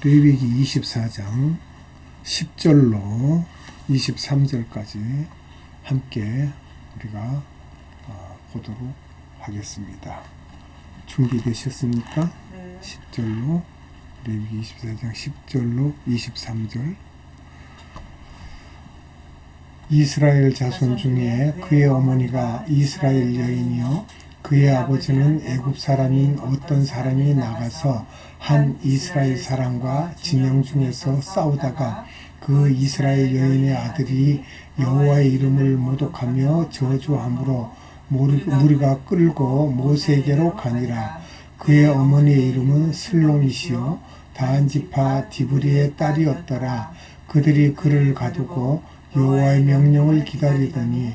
레위기 24장 10절로 23절까지 함께 우리가 보도록 하겠습니다. 준비되셨습니까? 네. 10절로 레위기 24장 10절로 23절. 이스라엘 자손 중에 그의 어머니가 이스라엘 여인이요 그의 아버지는 애굽 사람인 어떤 사람이 나가서 한 이스라엘 사람과 진영 중에서 싸우다가 그 이스라엘 여인의 아들이 여호와의 이름을 모독하며 저주함으로 무리가 끌고 모세에게로 가니라. 그의 어머니의 이름은 슬로미시요 다한 지파 디브리의 딸이었더라. 그들이 그를 가두고 여호와의 명령을 기다리더니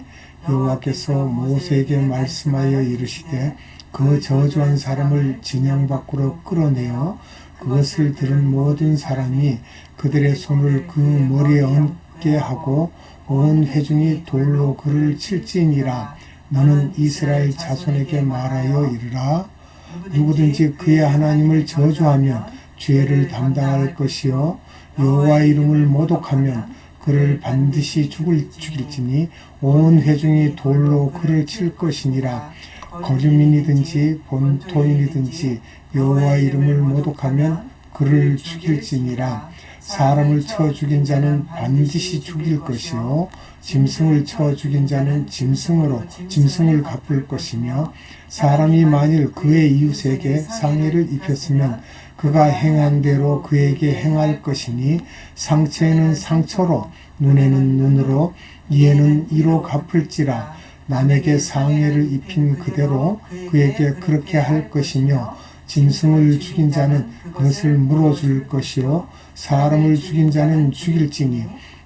여호와께서 모세에게 말씀하여 이르시되 그 저주한 사람을 진영 밖으로 끌어내어 그것을 들은 모든 사람이 그들의 손을 그 머리에 얹게 하고 온 회중이 돌로 그를 칠지니라. 너는 이스라엘 자손에게 말하여 이르라. 누구든지 그의 하나님을 저주하면 죄를 담당할 것이요 여호와의 이름을 모독하면 그를 반드시 죽일지니 온 회중이 돌로 그를 칠 것이니라. 거주민이든지 본토인이든지 여호와의 이름을 모독하면 그를 죽일지니라. 사람을 쳐 죽인 자는 반드시 죽일 것이요 짐승을 쳐 죽인 자는 짐승을 갚을 것이며 사람이 만일 그의 이웃에게 상해를 입혔으면 그가 행한 대로 그에게 행할 것이니 상처에는 상처로 눈에는 눈으로 이에는 이로 갚을지라. 남에게 상해를 입힌 그대로 그에게 그렇게 할 것이며 짐승을 죽인 자는 그것을 물어줄 것이요 사람을 죽인 자는 죽일지니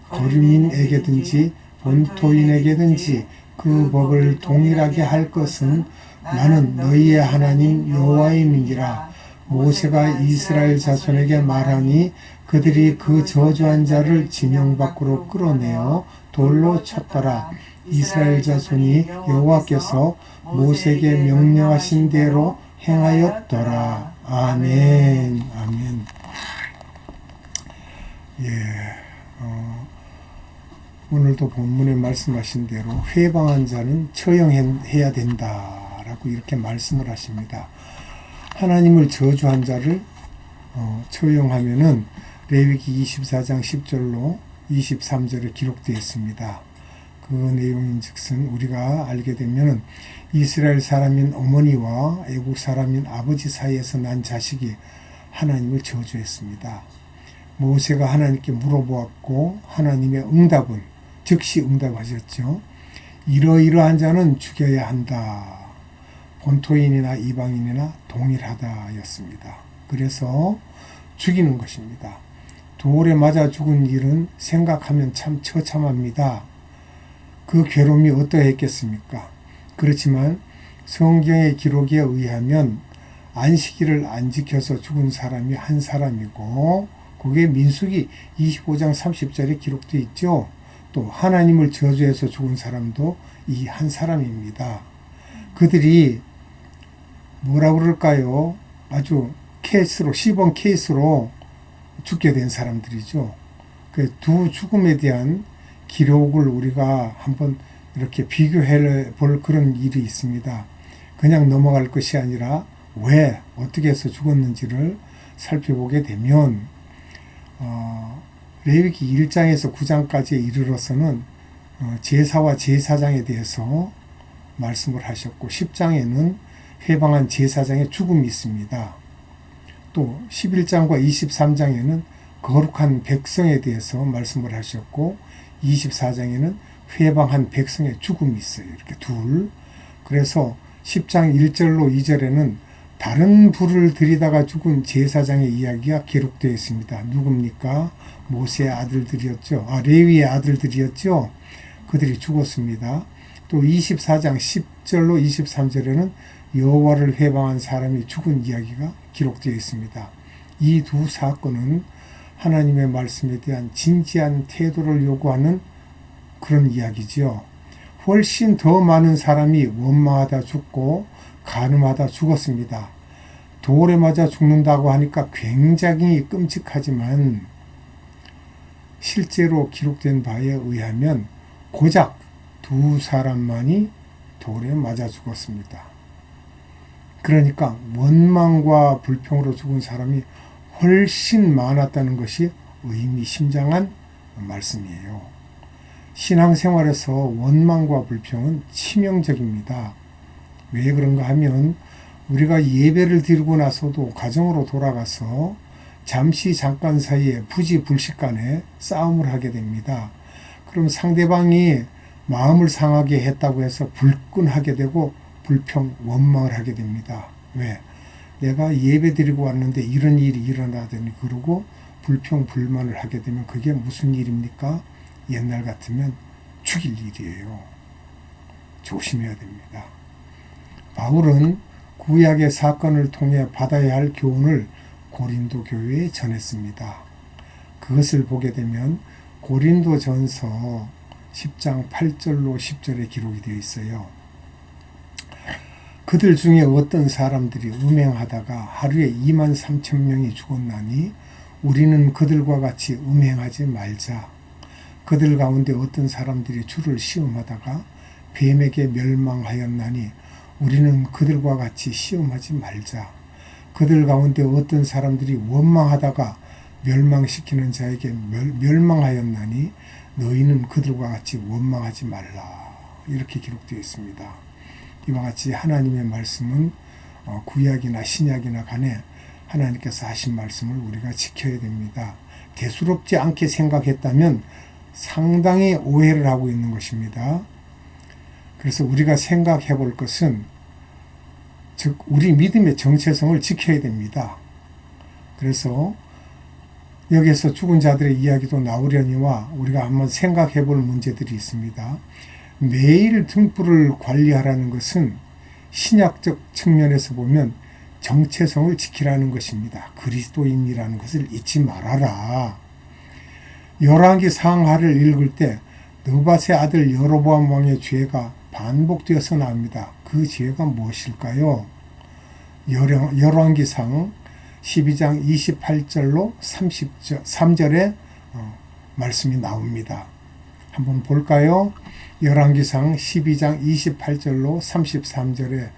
거류민에게든지 본토인에게든지 그 법을 동일하게 할 것은 나는 너희의 하나님 여호와임이니라. 모세가 이스라엘 자손에게 말하니 그들이 그 저주한 자를 진영 밖으로 끌어내어 돌로 쳤더라. 이스라엘 자손이 여호와께서 모세에게 명령하신 대로 행하였더라. 아멘. 아멘. 오늘도 본문에 말씀하신 대로 회방한 자는 처형해야 된다라고 이렇게 말씀을 하십니다. 하나님을 저주한 자를 처형하면은 레위기 24장 10절로 23절에 기록되어 있습니다. 그 내용인즉슨 우리가 알게 되면은 이스라엘 사람인 어머니와 애국 사람인 아버지 사이에서 난 자식이 하나님을 저주했습니다. 모세가 하나님께 물어보았고 하나님의 응답은 즉시 응답하셨죠. 이러이러한 자는 죽여야 한다. 본토인이나 이방인이나 동일하다였습니다. 그래서 죽이는 것입니다. 돌에 맞아 죽은 일은 생각하면 참 처참합니다. 그 괴로움이 어떠했겠습니까? 그렇지만 성경의 기록에 의하면 안식일을 안 지켜서 죽은 사람이 한 사람이고 그게 민수기 25장 30절에 기록되어 있죠. 또 하나님을 저주해서 죽은 사람도 이 한 사람입니다. 그들이 뭐라 그럴까요? 아주 시범 케이스로 죽게 된 사람들이죠. 그 두 죽음에 대한 기록을 우리가 한번 이렇게 비교해 볼 그런 일이 있습니다. 그냥 넘어갈 것이 아니라 왜 어떻게 해서 죽었는지를 살펴보게 되면 레위기 1장에서 9장까지 이르러서는 제사와 제사장에 대해서 말씀을 하셨고 10장에는 회방한 제사장의 죽음이 있습니다. 또 11장과 23장에는 거룩한 백성에 대해서 말씀을 하셨고 24장에는 회방한 백성의 죽음이 있어요. 이렇게 둘. 그래서 10장 1절로 2절에는 다른 불을 들이다가 죽은 제사장의 이야기가 기록되어 있습니다. 누굽니까? 모세의 아들들이었죠. 레위의 아들들이었죠. 그들이 죽었습니다. 또 24장 10절로 23절에는 여호와를 회방한 사람이 죽은 이야기가 기록되어 있습니다. 이 두 사건은 하나님의 말씀에 대한 진지한 태도를 요구하는 그런 이야기죠. 훨씬 더 많은 사람이 원망하다 죽고 간음하다 죽었습니다. 돌에 맞아 죽는다고 하니까 굉장히 끔찍하지만 실제로 기록된 바에 의하면 고작 2사람만이 돌에 맞아 죽었습니다. 그러니까 원망과 불평으로 죽은 사람이 훨씬 많았다는 것이 의미심장한 말씀이에요. 신앙생활에서 원망과 불평은 치명적입니다. 왜 그런가 하면 우리가 예배를 드리고 나서도 가정으로 돌아가서 잠깐 사이에 부지불식간에 싸움을 하게 됩니다. 그럼 상대방이 마음을 상하게 했다고 해서 불끈하게 되고 불평, 원망을 하게 됩니다. 왜? 내가 예배 드리고 왔는데 이런 일이 일어나더니 그러고 불평, 불만을 하게 되면 그게 무슨 일입니까? 옛날 같으면 죽일 일이에요. 조심해야 됩니다. 바울은 구약의 사건을 통해 받아야 할 교훈을 고린도 교회에 전했습니다. 그것을 보게 되면 고린도전서 10장 8절로 10절에 기록이 되어 있어요. 그들 중에 어떤 사람들이 음행하다가 하루에 23,000명이 죽었나니 우리는 그들과 같이 음행하지 말자. 그들 가운데 어떤 사람들이 주를 시험하다가 뱀에게 멸망하였나니 우리는 그들과 같이 시험하지 말자. 그들 가운데 어떤 사람들이 원망하다가 멸망시키는 자에게 멸망하였나니 너희는 그들과 같이 원망하지 말라. 이렇게 기록되어 있습니다. 이와 같이 하나님의 말씀은 구약이나 신약이나 간에 하나님께서 하신 말씀을 우리가 지켜야 됩니다. 대수롭지 않게 생각했다면 상당히 오해를 하고 있는 것입니다. 그래서 우리가 생각해 볼 것은 즉 우리 믿음의 정체성을 지켜야 됩니다. 그래서 여기에서 죽은 자들의 이야기도 나오려니와 우리가 한번 생각해 볼 문제들이 있습니다. 매일 등불을 관리하라는 것은 신약적 측면에서 보면 정체성을 지키라는 것입니다. 그리스도인이라는 것을 잊지 말아라. 열왕기 상하를 읽을 때 느밧의 아들 여로보암 왕의 죄가 반복되어서 나옵니다. 그 죄가 무엇일까요? 열왕기상 12장 28절로 33절에 말씀이 나옵니다. 한번 볼까요? 열왕기상 12장 28절로 33절에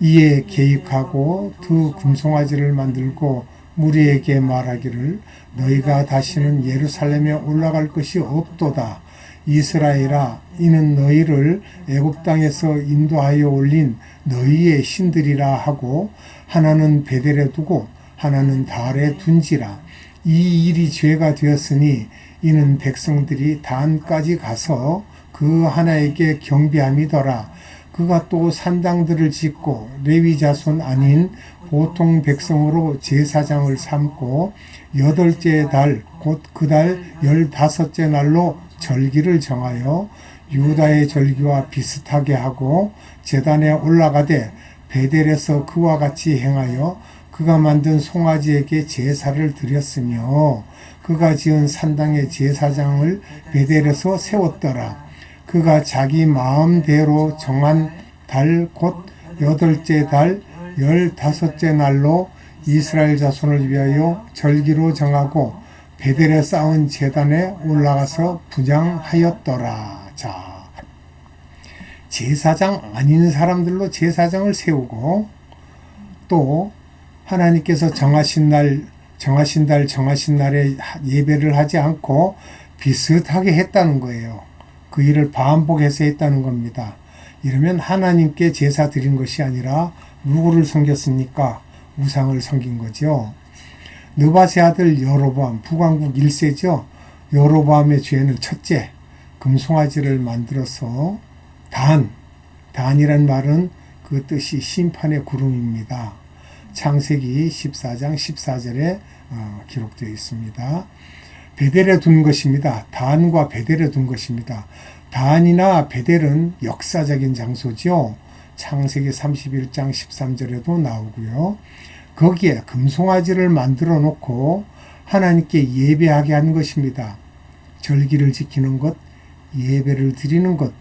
이에 계획하고 두 금송아지를 만들고 무리에게 말하기를 너희가 다시는 예루살렘에 올라갈 것이 없도다. 이스라엘아, 이는 너희를 애굽 땅에서 인도하여 올린 너희의 신들이라 하고 하나는 베델에 두고 하나는 달에 둔지라. 이 일이 죄가 되었으니 이는 백성들이 단까지 가서 그 하나에게 경배함이더라. 그가 또 산당들을 짓고 레위 자손 아닌 보통 백성으로 제사장을 삼고 8째 달 곧 그 달 15째 날로 절기를 정하여 유다의 절기와 비슷하게 하고 제단에 올라가되 베델에서 그와 같이 행하여 그가 만든 송아지에게 제사를 드렸으며 그가 지은 산당의 제사장을 베델에서 세웠더라. 그가 자기 마음대로 정한 달 곧 8째 달 15째 날로 이스라엘 자손을 위하여 절기로 정하고 베델에 쌓은 제단에 올라가서 분향하였더라. 자, 제사장 아닌 사람들로 제사장을 세우고 또 하나님께서 정하신 날에 예배를 하지 않고 비슷하게 했다는 거예요. 그 일을 반복해서 했다는 겁니다. 이러면 하나님께 제사 드린 것이 아니라 누구를 섬겼습니까? 우상을 섬긴 거죠. 느밧의 아들 여로보암, 북왕국 1세죠. 여로보암의 죄는 첫째, 금송아지를 만들어서 단이란 말은 그 뜻이 심판의 구름입니다. 창세기 14장 14절에 기록되어 있습니다. 베델에 둔 것입니다. 단과 베델에 둔 것입니다. 단이나 베델은 역사적인 장소죠. 창세기 31장 13절에도 나오고요. 거기에 금송아지를 만들어 놓고 하나님께 예배하게 한 것입니다. 절기를 지키는 것, 예배를 드리는 것,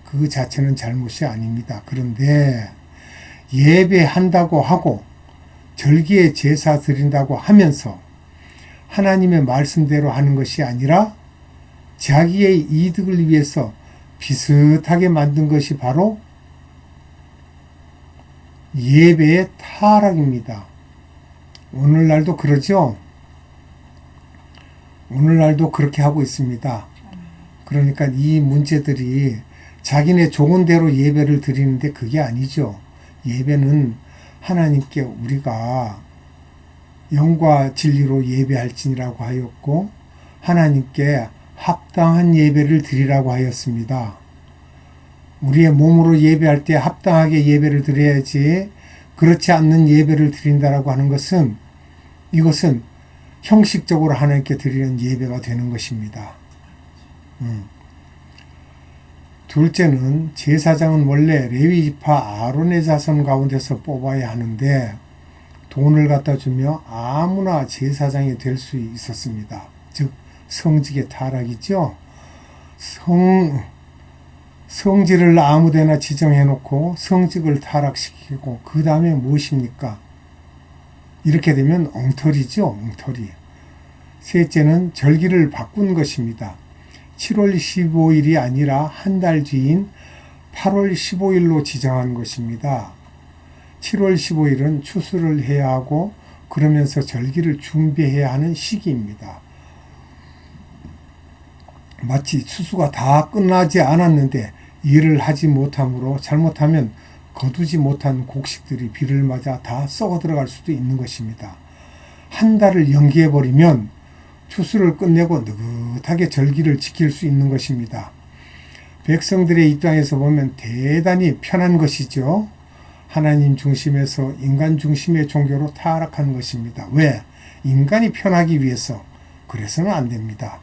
그 자체는 잘못이 아닙니다. 그런데 예배한다고 하고 절기에 제사 드린다고 하면서 하나님의 말씀대로 하는 것이 아니라 자기의 이득을 위해서 비슷하게 만든 것이 바로 예배의 타락입니다. 오늘날도 그러죠? 오늘날도 그렇게 하고 있습니다. 그러니까 이 문제들이 자기네 좋은 대로 예배를 드리는데 그게 아니죠. 예배는 하나님께 우리가 영과 진리로 예배할지니라고 하였고 하나님께 합당한 예배를 드리라고 하였습니다. 우리의 몸으로 예배할 때 합당하게 예배를 드려야지 그렇지 않는 예배를 드린다라고 하는 것은 이것은 형식적으로 하나님께 드리는 예배가 되는 것입니다. 둘째는 제사장은 원래 레위지파 아론의 자손 가운데서 뽑아야 하는데 돈을 갖다 주며 아무나 제사장이 될 수 있었습니다. 즉 성직의 타락이죠. 성질을 아무데나 지정해놓고 성직을 타락시키고 그 다음에 무엇입니까? 이렇게 되면 엉터리죠. 엉터리. 셋째는 절기를 바꾼 것입니다. 7월 15일이 아니라 한 달 뒤인 8월 15일로 지정한 것입니다. 7월 15일은 추수를 해야 하고 그러면서 절기를 준비해야 하는 시기입니다. 마치 추수가 다 끝나지 않았는데 일을 하지 못함으로 잘못하면 거두지 못한 곡식들이 비를 맞아 다 썩어 들어갈 수도 있는 것입니다. 한 달을 연기해버리면 추수를 끝내고 느긋하게 절기를 지킬 수 있는 것입니다. 백성들의 입장에서 보면 대단히 편한 것이죠. 하나님 중심에서 인간 중심의 종교로 타락한 것입니다. 왜? 인간이 편하기 위해서. 그래서는 안 됩니다.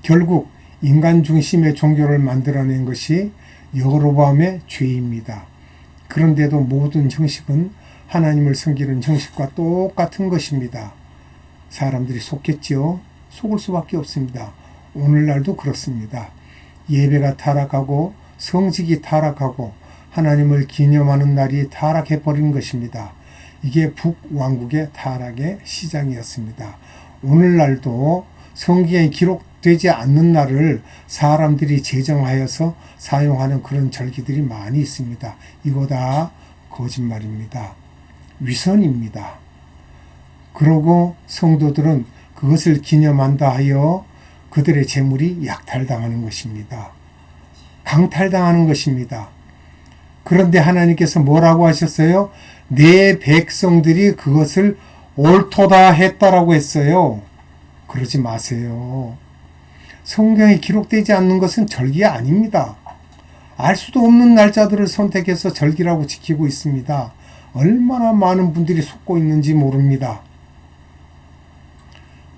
결국 인간 중심의 종교를 만들어낸 것이 여로보암의 죄입니다. 그런데도 모든 형식은 하나님을 섬기는 형식과 똑같은 것입니다. 사람들이 속겠지요. 속을 수밖에 없습니다. 오늘날도 그렇습니다. 예배가 타락하고 성직이 타락하고 하나님을 기념하는 날이 타락해버린 것입니다. 이게 북왕국의 타락의 시작이었습니다. 오늘날도 성경에 기록되지 않는 날을 사람들이 제정하여서 사용하는 그런 절기들이 많이 있습니다. 이거 다 거짓말입니다. 위선입니다. 그러고 성도들은 그것을 기념한다 하여 그들의 재물이 약탈당하는 것입니다. 강탈당하는 것입니다. 그런데 하나님께서 뭐라고 하셨어요? 내 백성들이 그것을 옳도다 했다라고 했어요. 그러지 마세요. 성경에 기록되지 않는 것은 절기가 아닙니다. 알 수도 없는 날짜들을 선택해서 절기라고 지키고 있습니다. 얼마나 많은 분들이 속고 있는지 모릅니다.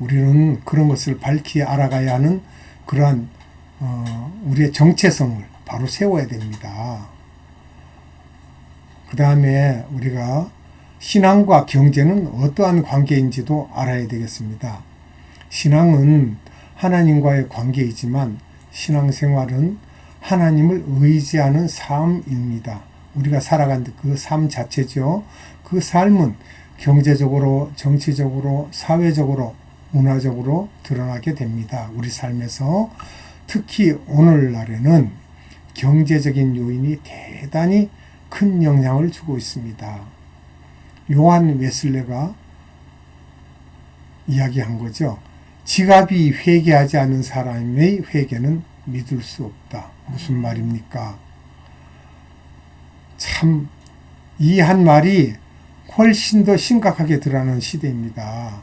우리는 그런 것을 밝히 알아가야 하는 그러한 우리의 정체성을 바로 세워야 됩니다. 그 다음에 우리가 신앙과 경제는 어떠한 관계인지도 알아야 되겠습니다. 신앙은 하나님과의 관계이지만 신앙생활은 하나님을 의지하는 삶입니다. 우리가 살아간 그 삶 자체죠. 그 삶은 경제적으로, 정치적으로, 사회적으로, 문화적으로 드러나게 됩니다. 우리 삶에서 특히 오늘날에는 경제적인 요인이 대단히 큰 영향을 주고 있습니다. 요한 웨슬레가 이야기한 거죠. 지갑이 회개하지 않은 사람의 회개는 믿을 수 없다. 무슨 말입니까? 참, 이 한 말이 훨씬 더 심각하게 드러나는 시대입니다.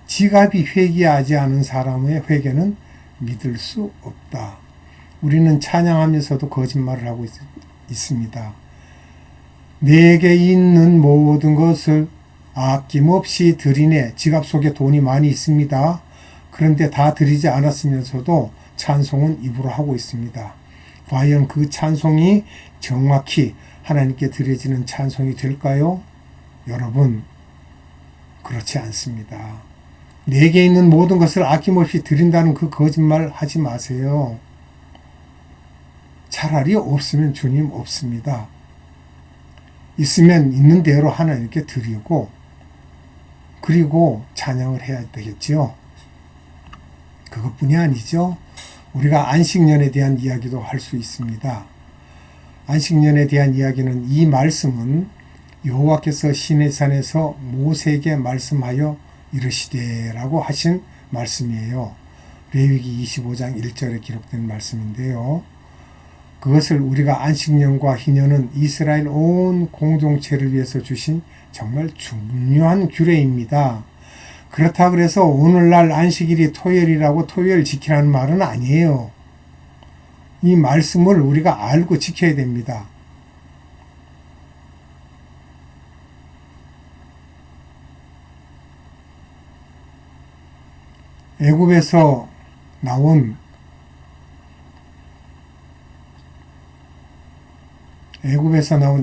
지갑이 회개하지 않은 사람의 회개는 믿을 수 없다. 우리는 찬양하면서도 거짓말을 하고 있습니다. 내게 있는 모든 것을 아낌없이 드리네. 지갑 속에 돈이 많이 있습니다. 그런데 다 드리지 않았으면서도 찬송은 입으로 하고 있습니다. 과연 그 찬송이 정확히 하나님께 드려지는 찬송이 될까요? 여러분, 그렇지 않습니다. 내게 있는 모든 것을 아낌없이 드린다는 그 거짓말 하지 마세요. 차라리 없으면 주님 없습니다. 있으면 있는 대로 하나님께 드리고 그리고 찬양을 해야 되겠지요. 그것뿐이 아니죠. 우리가 안식년에 대한 이야기도 할 수 있습니다. 안식년에 대한 이야기는 이 말씀은 여호와께서 시내산에서 모세에게 말씀하여 이르시되라고 하신 말씀이에요. 레위기 25장 1절에 기록된 말씀인데요. 그것을 우리가 안식년과 희년은 이스라엘 온 공동체를 위해서 주신 정말 중요한 규례입니다. 그렇다 그래서 오늘날 안식일이 토요일이라고 토요일 지키라는 말은 아니에요. 이 말씀을 우리가 알고 지켜야 됩니다. 애굽에서 나온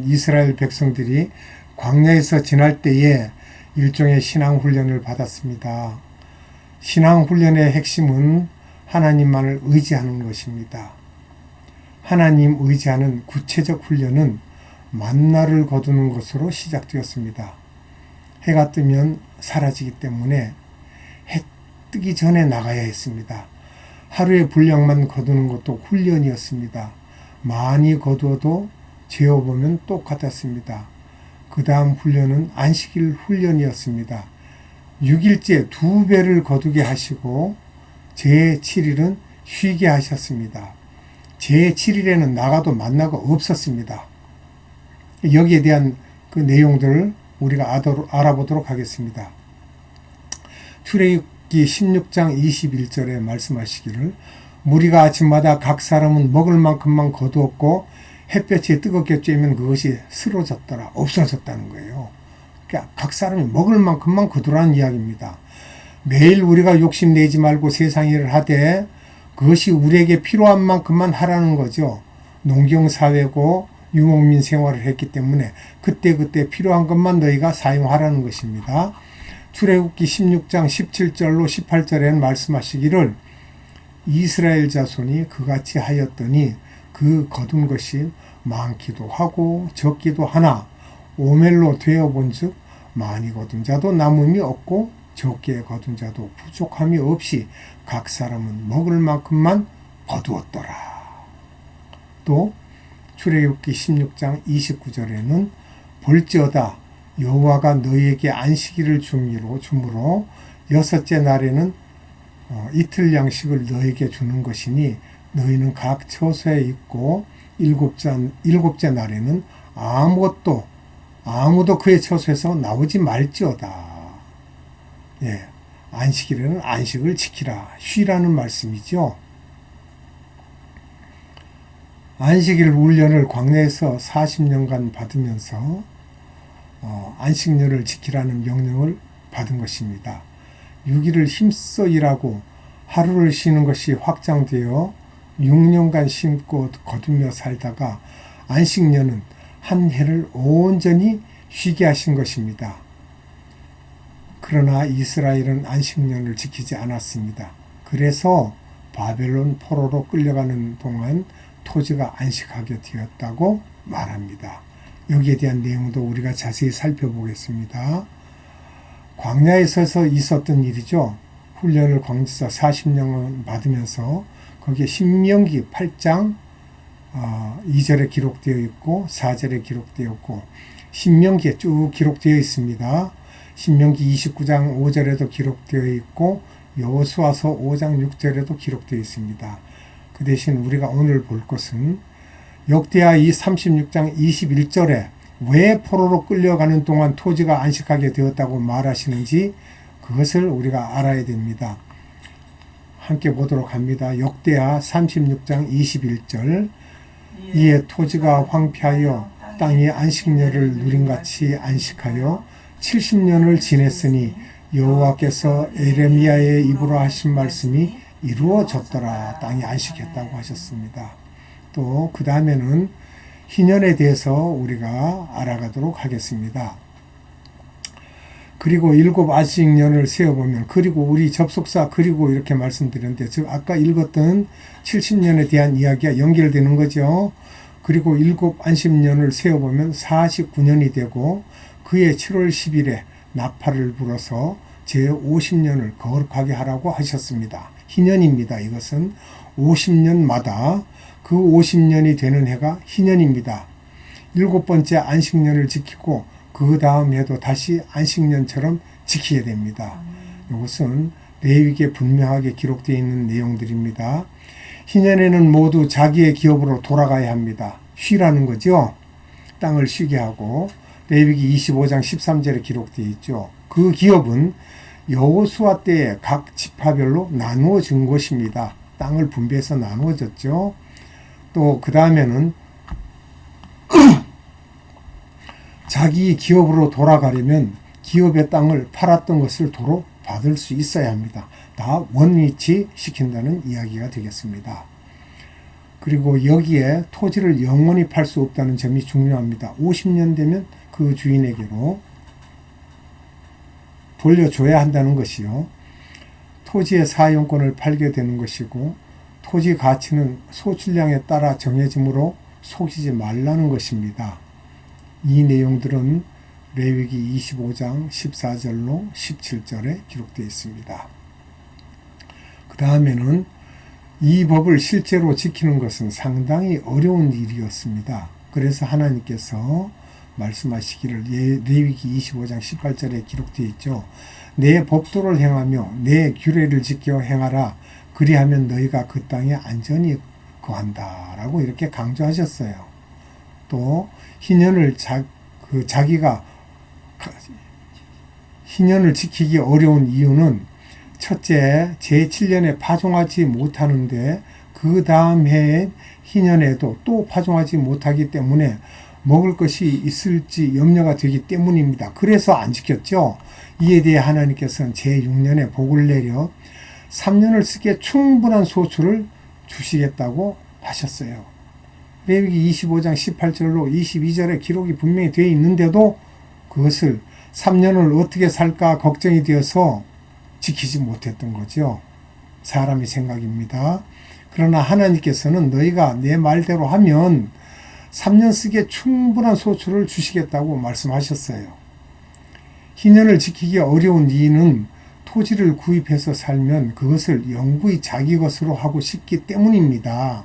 이스라엘 백성들이 광야에서 지날 때에 일종의 신앙훈련을 받았습니다. 신앙훈련의 핵심은 하나님만을 의지하는 것입니다. 하나님 의지하는 구체적 훈련은 만나를 거두는 것으로 시작되었습니다. 해가 뜨면 사라지기 때문에 해 뜨기 전에 나가야 했습니다. 하루의 분량만 거두는 것도 훈련이었습니다. 많이 거두어도 재어보면 똑같았습니다. 그 다음 훈련은 안식일 훈련이었습니다. 6일째 2배를 거두게 하시고 제7일은 쉬게 하셨습니다. 제7일에는 나가도 만나가 없었습니다. 여기에 대한 그 내용들을 우리가 알아보도록 하겠습니다. 출애굽기 16장 21절에 말씀하시기를 무리가 아침마다 각 사람은 먹을 만큼만 거두었고 햇볕이 뜨겁게 쬐면 그것이 쓰러졌더라, 없어졌다는 거예요. 그러니까 각 사람이 먹을 만큼만 거두라는 이야기입니다. 매일 우리가 욕심내지 말고 세상 일을 하되 그것이 우리에게 필요한 만큼만 하라는 거죠. 농경사회고 유목민 생활을 했기 때문에 그때그때 필요한 것만 너희가 사용하라는 것입니다. 출애굽기 16장 17절로 18절에는 말씀하시기를 이스라엘 자손이 그같이 하였더니 그 거둔 것이 많기도 하고 적기도 하나 오멜로 되어본 즉 많이 거둔 자도 남음이 없고 적게 거둔 자도 부족함이 없이 각 사람은 먹을 만큼만 거두었더라. 또 출애굽기 16장 29절에는 볼지어다 여호와가 너희에게 안식일을 주므로 여섯째 날에는 이틀 양식을 너희에게 주는 것이니 너희는 각 처소에 있고 일곱째 날에는 아무도 그의 처소에서 나오지 말지어다. 예, 안식일에는 안식을 지키라. 쉬라는 말씀이죠. 안식일 훈련을 광야에서 40년간 받으면서 안식년을 지키라는 명령을 받은 것입니다. 6일을 힘써 일하고 하루를 쉬는 것이 확장되어 6년간 심고 거두며 살다가 안식년은 한 해를 온전히 쉬게 하신 것입니다. 그러나 이스라엘은 안식년을 지키지 않았습니다. 그래서 바벨론 포로로 끌려가는 동안 토지가 안식하게 되었다고 말합니다. 여기에 대한 내용도 우리가 자세히 살펴보겠습니다. 광야에서 있었던 일이죠. 훈련을 광야에서 40년을 받으면서 거기에 신명기 8장 2절에 기록되어 있고 4절에 기록되어 있고 신명기에 쭉 기록되어 있습니다. 신명기 29장 5절에도 기록되어 있고 여호수아서 5장 6절에도 기록되어 있습니다. 그 대신 우리가 오늘 볼 것은 역대하 이 36장 21절에 왜 포로로 끌려가는 동안 토지가 안식하게 되었다고 말하시는지 그것을 우리가 알아야 됩니다. 함께 보도록 합니다. 역대하 36장 21절 이에 토지가 황폐하여 땅이 안식년을 누린같이 안식하여 70년을 지냈으니 여호와께서 에레미야의 입으로 하신 말씀이 이루어졌더라. 땅이 안식했다고 하셨습니다. 또 그 다음에는 희년에 대해서 우리가 알아가도록 하겠습니다. 그리고 7 안식년을 세어보면, 그리고 우리 접속사 그리고 이렇게 말씀드렸는데, 즉 아까 읽었던 70년에 대한 이야기가 연결되는 거죠. 그리고 7 안식년을 세어보면 49년이 되고, 그해 7월 10일에 나팔을 불어서 제50년을 거룩하게 하라고 하셨습니다. 희년입니다. 이것은 50년마다 그 50년이 되는 해가 희년입니다. 7번째 안식년을 지키고 그 다음 해도 다시 안식년처럼 지키게 됩니다. 이것은 레위기에 분명하게 기록되어 있는 내용들입니다. 희년에는 모두 자기의 기업으로 돌아가야 합니다. 쉬라는 거죠. 땅을 쉬게 하고, 레위기 25장 13절에 기록되어 있죠. 그 기업은 여호수아 때에 각 지파별로 나누어진 것입니다. 땅을 분배해서 나누어졌죠. 또 그 다음에는 자기 기업으로 돌아가려면 기업의 땅을 팔았던 것을 도로 받을 수 있어야 합니다. 다 원위치 시킨다는 이야기가 되겠습니다. 그리고 여기에 토지를 영원히 팔 수 없다는 점이 중요합니다. 50년 되면 그 주인에게로 돌려줘야 한다는 것이요. 토지의 사용권을 팔게 되는 것이고, 토지 가치는 소출량에 따라 정해지므로 속이지 말라는 것입니다. 이 내용들은 레위기 25장 14절로 17절에 기록되어 있습니다. 그 다음에는 이 법을 실제로 지키는 것은 상당히 어려운 일이었습니다. 그래서 하나님께서 말씀하시기를, 레위기 25장 18절에 기록되어 있죠. 내 법도를 행하며 내 규례를 지켜 행하라. 그리하면 너희가 그 땅에 안전히 거한다. 라고 이렇게 강조하셨어요. 또 희년을 자기가 희년을 지키기 어려운 이유는, 첫째, 제7년에 파종하지 못하는데 그 다음 해에 희년에도 또 파종하지 못하기 때문에 먹을 것이 있을지 염려가 되기 때문입니다. 그래서 안 지켰죠. 이에 대해 하나님께서는 제6년에 복을 내려 3년을 쓰기에 충분한 소출을 주시겠다고 하셨어요. 레위기 25장 18절로 22절에 기록이 분명히 되어 있는데도 그것을 3년을 어떻게 살까 걱정이 되어서 지키지 못했던 거죠. 사람의 생각입니다. 그러나 하나님께서는 너희가 내 말대로 하면 3년 쓰기에 충분한 소출을 주시겠다고 말씀하셨어요. 희년을 지키기 어려운 이유는 토지를 구입해서 살면 그것을 영구히 자기 것으로 하고 싶기 때문입니다.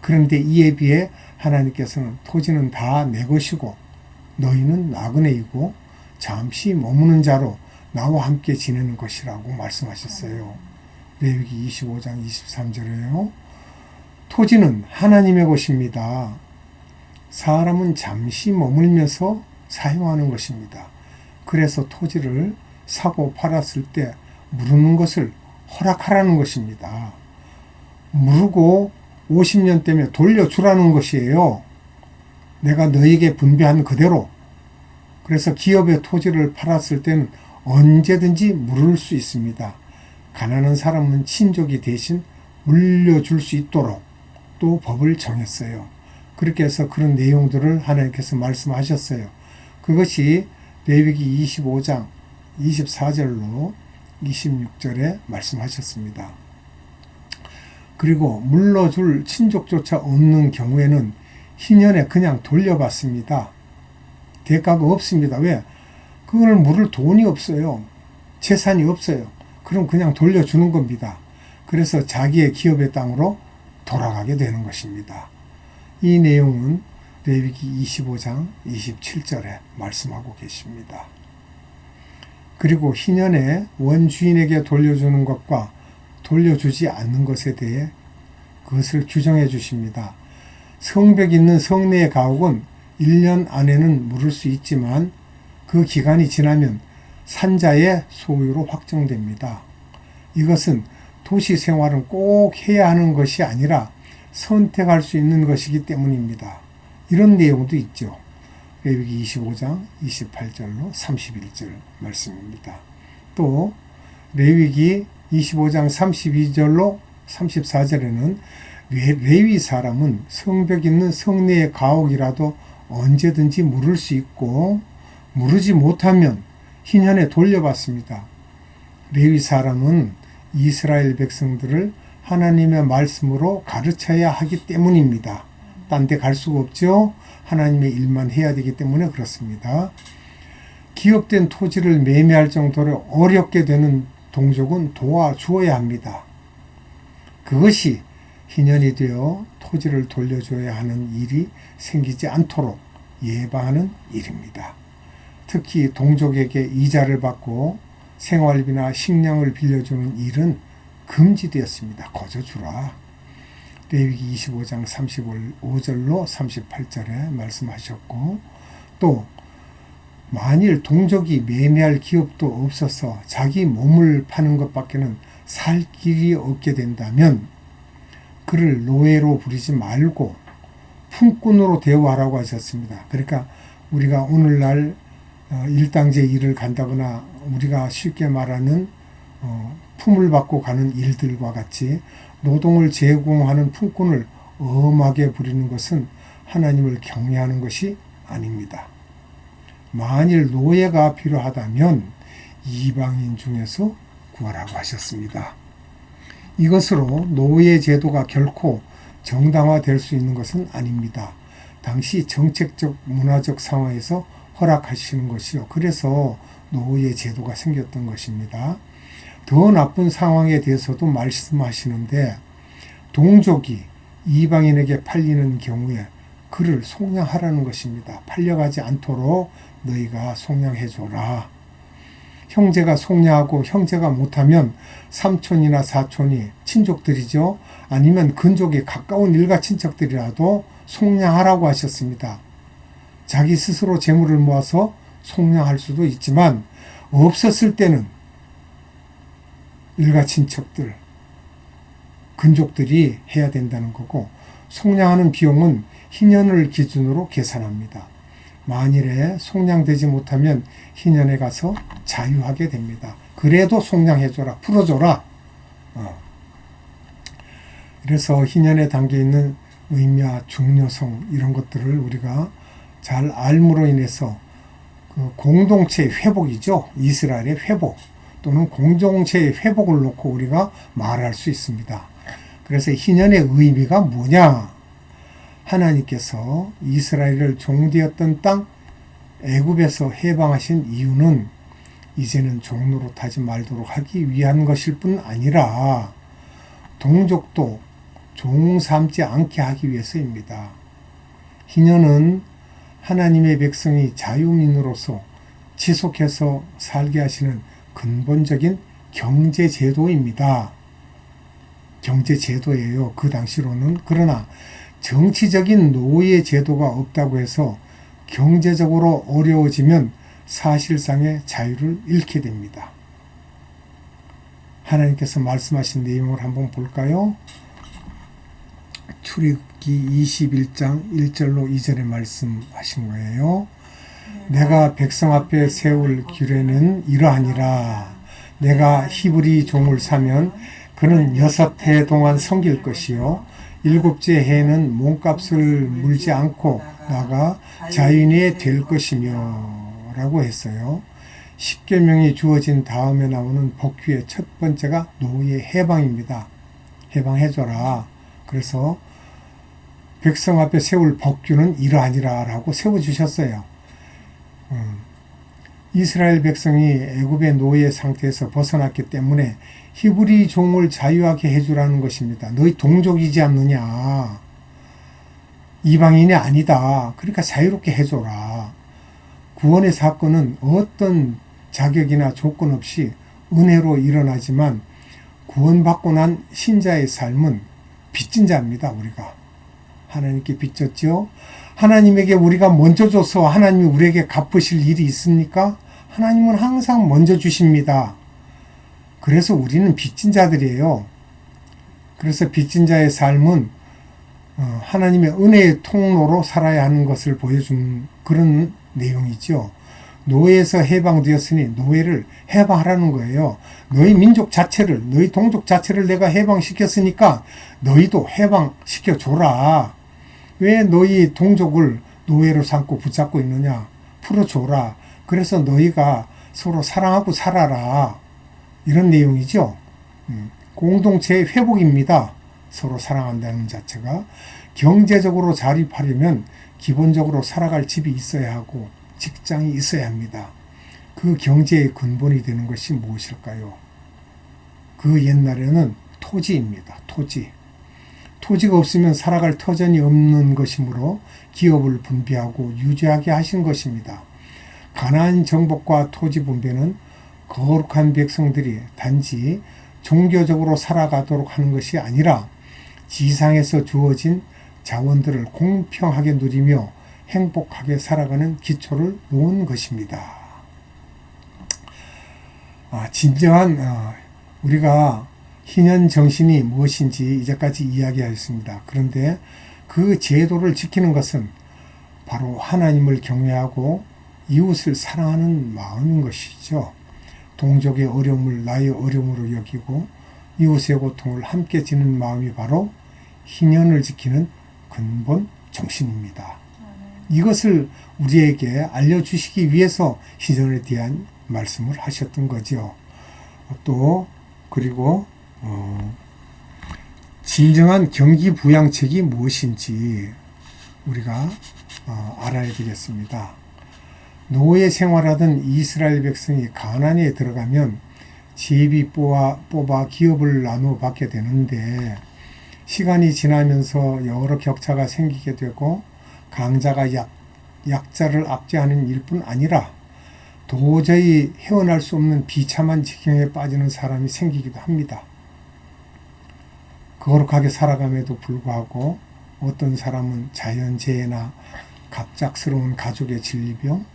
그런데 이에 비해 하나님께서는 토지는 다 내 것이고 너희는 나그네이고 잠시 머무는 자로 나와 함께 지내는 것이라고 말씀하셨어요. 레위기 25장 23절에요. 토지는 하나님의 것입니다. 사람은 잠시 머물면서 사용하는 것입니다. 그래서 토지를 사고 팔았을 때 무르는 것을 허락하라는 것입니다. 무르고 50년 때문에 돌려주라는 것이에요. 내가 너에게 분배한 그대로. 그래서 기업의 토지를 팔았을 때는 언제든지 물을 수 있습니다. 가난한 사람은 친족이 대신 물려줄 수 있도록 또 법을 정했어요. 그렇게 해서 그런 내용들을 하나님께서 말씀하셨어요. 그것이 레위기 25장 24절로 26절에 말씀하셨습니다. 그리고 물러줄 친족조차 없는 경우에는 희년에 그냥 돌려받습니다. 대가가 없습니다. 왜? 그거는 물을 돈이 없어요. 재산이 없어요. 그럼 그냥 돌려주는 겁니다. 그래서 자기의 기업의 땅으로 돌아가게 되는 것입니다. 이 내용은 레위기 25장 27절에 말씀하고 계십니다. 그리고 희년에 원주인에게 돌려주는 것과 돌려주지 않는 것에 대해 그것을 규정해 주십니다. 성벽 있는 성내의 가옥은 1년 안에는 물을 수 있지만 그 기간이 지나면 산자의 소유로 확정됩니다. 이것은 도시 생활은 꼭 해야 하는 것이 아니라 선택할 수 있는 것이기 때문입니다. 이런 내용도 있죠. 레위기 25장 28절로 31절 말씀입니다. 또 레위기 25장 32절로 34절에는 레위 사람은 성벽 있는 성내의 가옥이라도 언제든지 물을 수 있고, 물으지 못하면 희년에 돌려받습니다. 레위 사람은 이스라엘 백성들을 하나님의 말씀으로 가르쳐야 하기 때문입니다. 딴 데 갈 수가 없죠. 하나님의 일만 해야 되기 때문에 그렇습니다. 기업된 토지를 매매할 정도로 어렵게 되는 동족은 도와주어야 합니다. 그것이 희년이 되어 토지를 돌려줘야 하는 일이 생기지 않도록 예방하는 일입니다. 특히 동족에게 이자를 받고 생활비나 식량을 빌려주는 일은 금지되었습니다. 거저 주라. 레위기 25장 35절로 38절에 말씀하셨고, 또 만일 동족이 매매할 기업도 없어서 자기 몸을 파는 것밖에는 살 길이 없게 된다면 그를 노예로 부리지 말고 품꾼으로 대우하라고 하셨습니다. 그러니까 우리가 오늘날 일당제 일을 간다거나 우리가 쉽게 말하는 품을 받고 가는 일들과 같이 노동을 제공하는 품꾼을 엄하게 부리는 것은 하나님을 경외하는 것이 아닙니다. 만일 노예가 필요하다면 이방인 중에서 구하라고 하셨습니다. 이것으로 노예 제도가 결코 정당화될 수 있는 것은 아닙니다. 당시 정책적 문화적 상황에서 허락하시는 것이요. 그래서 노예 제도가 생겼던 것입니다. 더 나쁜 상황에 대해서도 말씀하시는데, 동족이 이방인에게 팔리는 경우에 그를 속량하라는 것입니다. 팔려가지 않도록 너희가 속량해줘라. 형제가 속량하고 형제가 못하면 삼촌이나 사촌이, 친족들이죠. 아니면 근족이 가까운 일가 친척들이라도 속량하라고 하셨습니다. 자기 스스로 재물을 모아서 속량할 수도 있지만 없었을 때는 일가 친척들, 근족들이 해야 된다는 거고, 속량하는 비용은 희년을 기준으로 계산합니다. 만일에 속량되지 못하면 희년에 가서 자유하게 됩니다. 그래도 속량해줘라, 풀어줘라. 그래서 희년에 담겨있는 의미와 중요성, 이런 것들을 우리가 잘 알므로 인해서 그 공동체의 회복이죠. 이스라엘의 회복 또는 공동체의 회복을 놓고 우리가 말할 수 있습니다. 그래서 희년의 의미가 뭐냐? 하나님께서 이스라엘을 종되었던 땅 애굽에서 해방하신 이유는 이제는 종노릇하지 말도록 하기 위한 것일 뿐 아니라 동족도 종 삼지 않게 하기 위해서입니다. 희년은 하나님의 백성이 자유민으로서 지속해서 살게 하시는 근본적인 경제제도입니다. 경제제도예요. 그 당시로는. 그러나 정치적인 노예 제도가 없다고 해서 경제적으로 어려워지면 사실상의 자유를 잃게 됩니다. 하나님께서 말씀하신 내용을 한번 볼까요? 출애굽기 21장 1절로 2절에 말씀하신 거예요. 내가 백성 앞에 세울 규례는 이러하니라. 내가 히브리 종을 사면 그는 6해 동안 섬길 것이요 7째 해에는 몸값을 물지 않고 나가 자유인이 될 것이며 라고 했어요. 10계명이 주어진 다음에 나오는 법규의 첫 번째가 노예 해방입니다. 해방해줘라. 그래서 백성 앞에 세울 법규는 이러하니라 라고 세워주셨어요. 이스라엘 백성이 애굽의 노예 상태에서 벗어났기 때문에 히브리 종을 자유하게 해주라는 것입니다. 너희 동족이지 않느냐. 이방인이 아니다. 그러니까 자유롭게 해줘라. 구원의 사건은 어떤 자격이나 조건 없이 은혜로 일어나지만 구원받고 난 신자의 삶은 빚진 자입니다. 우리가. 하나님께 빚졌죠. 하나님에게 우리가 먼저 줘서 하나님이 우리에게 갚으실 일이 있습니까? 하나님은 항상 먼저 주십니다. 그래서 우리는 빚진 자들이에요. 그래서 빚진 자의 삶은 하나님의 은혜의 통로로 살아야 하는 것을 보여준 그런 내용이죠. 노예에서 해방되었으니 노예를 해방하라는 거예요. 너희 민족 자체를, 너희 동족 자체를 내가 해방시켰으니까 너희도 해방시켜줘라. 왜 너희 동족을 노예로 삼고 붙잡고 있느냐? 풀어줘라. 그래서 너희가 서로 사랑하고 살아라. 이런 내용이죠. 공동체의 회복입니다. 서로 사랑한다는 자체가. 경제적으로 자립하려면 기본적으로 살아갈 집이 있어야 하고 직장이 있어야 합니다. 그 경제의 근본이 되는 것이 무엇일까요? 그 옛날에는 토지입니다. 토지. 토지가 없으면 살아갈 터전이 없는 것이므로 기업을 분배하고 유지하게 하신 것입니다. 가나안 정복과 토지 분배는 거룩한 백성들이 단지 종교적으로 살아가도록 하는 것이 아니라 지상에서 주어진 자원들을 공평하게 누리며 행복하게 살아가는 기초를 놓은 것입니다. 진정한 우리가 희년 정신이 무엇인지 이제까지 이야기하였습니다. 그런데 그 제도를 지키는 것은 바로 하나님을 경외하고 이웃을 사랑하는 마음인 것이죠. 동족의 어려움을 나의 어려움으로 여기고 이웃의 고통을 함께 지는 마음이 바로 희년을 지키는 근본 정신입니다. 이것을 우리에게 알려주시기 위해서 희년에 대한 말씀을 하셨던 거죠. 또 그리고 진정한 경기부양책이 무엇인지 우리가 알아야 되겠습니다. 노예 생활하던 이스라엘 백성이 가나안에 들어가면 제비 뽑아 기업을 나누어 받게 되는데 시간이 지나면서 여러 격차가 생기게 되고 강자가 약자를 압제하는 일뿐 아니라 도저히 헤어날 수 없는 비참한 지경에 빠지는 사람이 생기기도 합니다. 거룩하게 살아감에도 불구하고 어떤 사람은 자연재해나 갑작스러운 가족의 질병,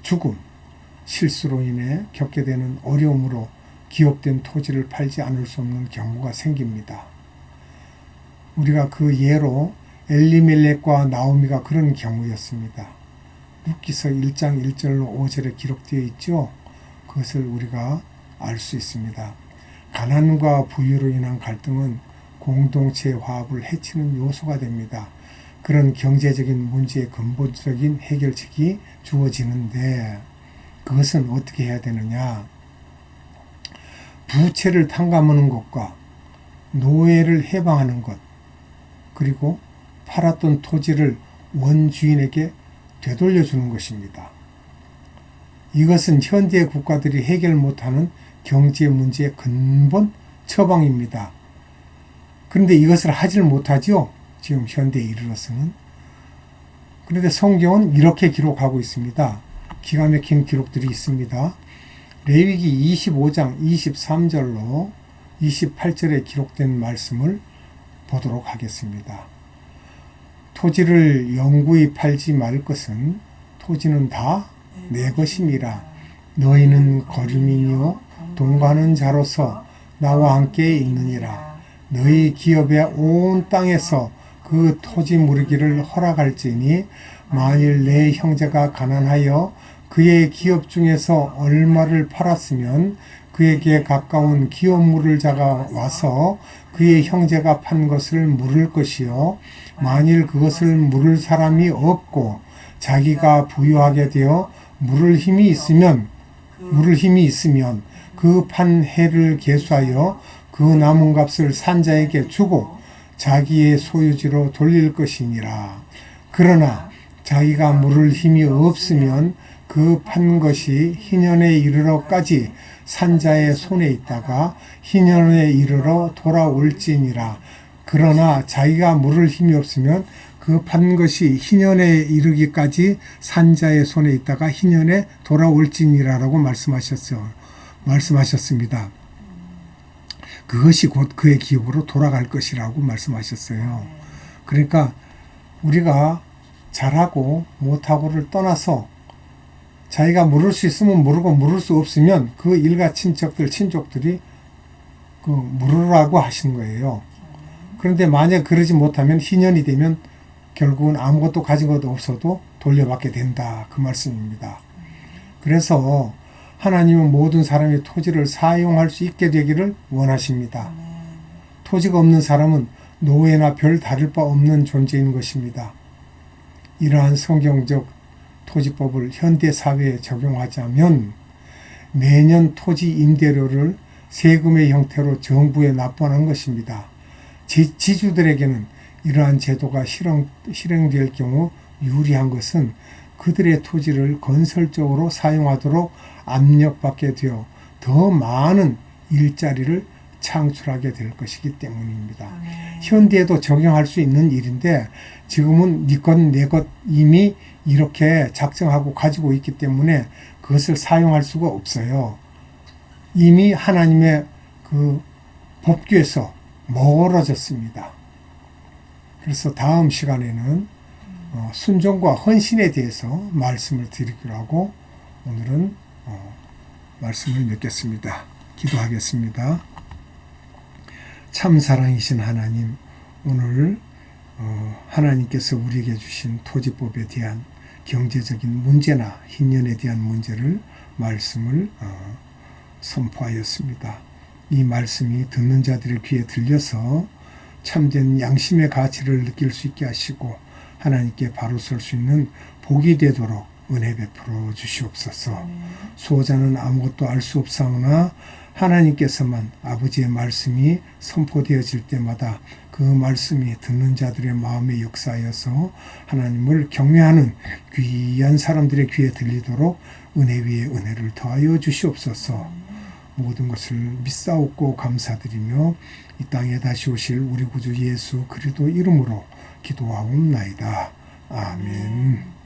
죽음, 실수로 인해 겪게 되는 어려움으로 기업된 토지를 팔지 않을 수 없는 경우가 생깁니다. 우리가 그 예로 엘리멜렉과 나오미가 그런 경우였습니다. 룻기서 1장 1절로 5절에 기록되어 있죠. 그것을 우리가 알 수 있습니다. 가난과 부유로 인한 갈등은 공동체 화합을 해치는 요소가 됩니다. 그런 경제적인 문제의 근본적인 해결책이 주어지는데 그것은 어떻게 해야 되느냐? 부채를 탕감하는 것과 노예를 해방하는 것, 그리고 팔았던 토지를 원주인에게 되돌려주는 것입니다. 이것은 현대 국가들이 해결 못하는 경제 문제의 근본 처방입니다. 그런데 이것을 하질 못하죠. 지금 현대에 이르러서는. 그런데 성경은 이렇게 기록하고 있습니다. 기가 막힌 기록들이 있습니다. 레위기 25장 23절로 28절에 기록된 말씀을 보도록 하겠습니다. 토지를 영구히 팔지 말 것은 토지는 다 내 것임이라. 너희는 거류민이요 동거하는 자로서 나와 함께 있느니라. 너희 기업의 온 땅에서 그 토지 무르기를 허락할지니 만일 내 형제가 가난하여 그의 기업 중에서 얼마를 팔았으면 그에게 가까운 기업 물을 자가 와서 그의 형제가 판 것을 물을 것이요 만일 그것을 물을 사람이 없고 자기가 부유하게 되어 물을 힘이 있으면 그 판 해를 계수하여 그 남은 값을 산자에게 주고 자기의 소유지로 돌릴 것이니라. 그러나 자기가 물을 힘이 없으면 그 판 것이 희년에 이르러까지 산자의 손에 있다가 희년에 이르러 돌아올지니라. 그러나 자기가 물을 힘이 없으면 그 판 것이 희년에 이르기까지 산자의 손에 있다가 희년에 돌아올지니라라고 말씀하셨습니다. 그것이 곧 그의 기업으로 돌아갈 것이라고 말씀하셨어요. 그러니까 우리가 잘하고 못하고를 떠나서 자기가 물을 수 있으면 물고 물을 수 없으면 그 일가 친족들이 그 물으라고 하신 거예요. 그런데 만약 그러지 못하면 희년이 되면 결국은 아무것도 가진 것도 없어도 돌려받게 된다. 그 말씀입니다. 그래서 하나님은 모든 사람이 토지를 사용할 수 있게 되기를 원하십니다. 토지가 없는 사람은 노예나 별 다를 바 없는 존재인 것입니다. 이러한 성경적 토지법을 현대 사회에 적용하자면 매년 토지 임대료를 세금의 형태로 정부에 납부하는 것입니다. 지주들에게는 이러한 제도가 실행될 경우 유리한 것은 그들의 토지를 건설적으로 사용하도록 압력받게 되어 더 많은 일자리를 창출하게 될 것이기 때문입니다. 현대에도 적용할 수 있는 일인데 지금은 네 것 내 것 이미 이렇게 작정하고 가지고 있기 때문에 그것을 사용할 수가 없어요. 이미 하나님의 그 법규에서 멀어졌습니다. 그래서 다음 시간에는 순종과 헌신에 대해서 말씀을 드리기로 하고 오늘은 말씀을 맺겠습니다. 기도하겠습니다. 참 사랑이신 하나님, 오늘 하나님께서 우리에게 주신 토지법에 대한 경제적인 문제나 hin년에 대한 문제를 말씀을 선포하였습니다. 이 말씀이 듣는 자들의 귀에 들려서 참된 양심의 가치를 느낄 수 있게 하시고 하나님께 바로 설 수 있는 복이 되도록 은혜 베풀어 주시옵소서. 수호자는 아무것도 알 수 없사오나 하나님께서만 아버지의 말씀이 선포되어질 때마다 그 말씀이 듣는 자들의 마음에 역사하여서 하나님을 경외하는 귀한 사람들의 귀에 들리도록 은혜 위에 은혜를 더하여 주시옵소서. 모든 것을 믿사옵고 감사드리며 이 땅에 다시 오실 우리 구주 예수 그리스도 이름으로 기도하옵나이다. 아멘.